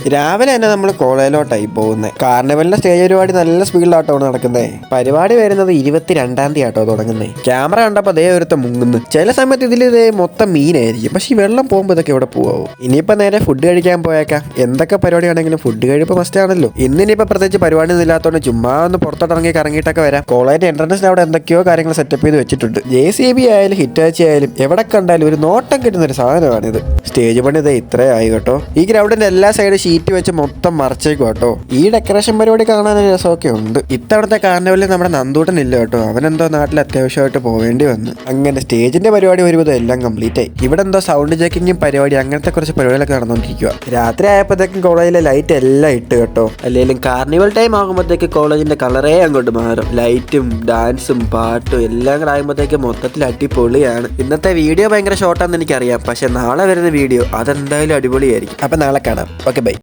രാവിലെ തന്നെ നമ്മൾ കോളേജിലോട്ടായി പോകുന്നത്. കാർണിവലിന്റെ സ്റ്റേജ് പരിപാടി നല്ല സ്പീഡിലാട്ടോ നടക്കുന്നത്. പരിപാടി വരുന്നത് 22-ാം തീയതി ആട്ടോ തുടങ്ങുന്നത്. ക്യാമറ കണ്ടപ്പോൾ അതേ ഒരുത്ത മുങ്ങുന്നു. ചില സമയത്ത് ഇതിൽ ഇതേ മൊത്തം മീനായിരിക്കും. പക്ഷെ ഈ വെള്ളം പോകുമ്പോൾ ഇതൊക്കെ എവിടെ പോവാമോ? ഇനിയിപ്പോൾ നേരെ ഫുഡ് കഴിക്കാൻ പോയേക്കാം. എന്തൊക്കെ പരിപാടിയാണെങ്കിലും ഫുഡ് കഴിപ്പ് മസ്റ്റ് ആണല്ലോ. ഇന്നിനിപ്പോൾ പ്രത്യേകിച്ച് പരിപാടി ഒന്നും ഇല്ലാത്തതുകൊണ്ട് ചുമ്മാ ഒന്ന് പുറത്തോട്ടിറങ്ങി കറങ്ങിയിട്ടൊക്കെ വരാം. കോളേജിന്റെ എൻട്രൻസിൽ അവിടെ എന്തൊക്കെയോ കാര്യങ്ങൾ സെറ്റപ്പ് ചെയ്ത് വെച്ചിട്ടുണ്ട്. JCB ആയാലും ഹിറ്റാച്ചി ആയാലും എവിടെ കണ്ടാലും ഒരു നോട്ടം കിട്ടുന്ന ഒരു സാധനമാണിത്. സ്റ്റേജ് പണി ഇതേ ഇത്രയായി കേട്ടോ. ഈ ഗ്രൗണ്ടിന്റെ എല്ലാ സൈഡും ഷീറ്റ് വെച്ച് മൊത്തം മറച്ചേക്കും കേട്ടോ. ഈ ഡെക്കറേഷൻ പരിപാടി കാണാനൊരു രസമൊക്കെ ഉണ്ട്. ഇത്തവണത്തെ കാർണിവലിൽ നമ്മുടെ നന്ദൂട്ടൻ ഇല്ല കേട്ടോ. അവനെന്തോ നാട്ടിൽ അത്യാവശ്യമായിട്ട് പോവേണ്ടി വന്നു. അങ്ങനെ സ്റ്റേജിന്റെ പരിപാടി ഒരുവിധം എല്ലാം കംപ്ലീറ്റ് ആയി. ഇവിടെ എന്തോ സൗണ്ട് ചെക്കിങ്ങും പരിപാടി അങ്ങനത്തെ കുറച്ച് പരിപാടികളൊക്കെ നടന്നുകൊണ്ടിരിക്കുക. രാത്രി ആയപ്പോഴത്തേക്കും കോളേജിലെ ലൈറ്റ് എല്ലാം ഇട്ട് കേട്ടോ. അല്ലെങ്കിലും കാർണിവൽ ടൈം ആകുമ്പോഴത്തേക്ക് കോളേജിന്റെ കളറേ അങ്ങോട്ട് മാറും. ലൈറ്റും ഡാൻസും പാട്ടും എല്ലാം കൂടെ ആകുമ്പോഴത്തേക്ക് മൊത്തത്തിൽ അടിപൊളിയാണ്. ഇന്നത്തെ വീഡിയോ ഭയങ്കര ഷോർട്ടാണെന്ന് എനിക്കറിയാം. പക്ഷെ നാളെ വരുന്ന വീഡിയോ അതെന്തായാലും അടിപൊളിയായിരിക്കും. അപ്പം നാളെ കാണാം. Okay bye.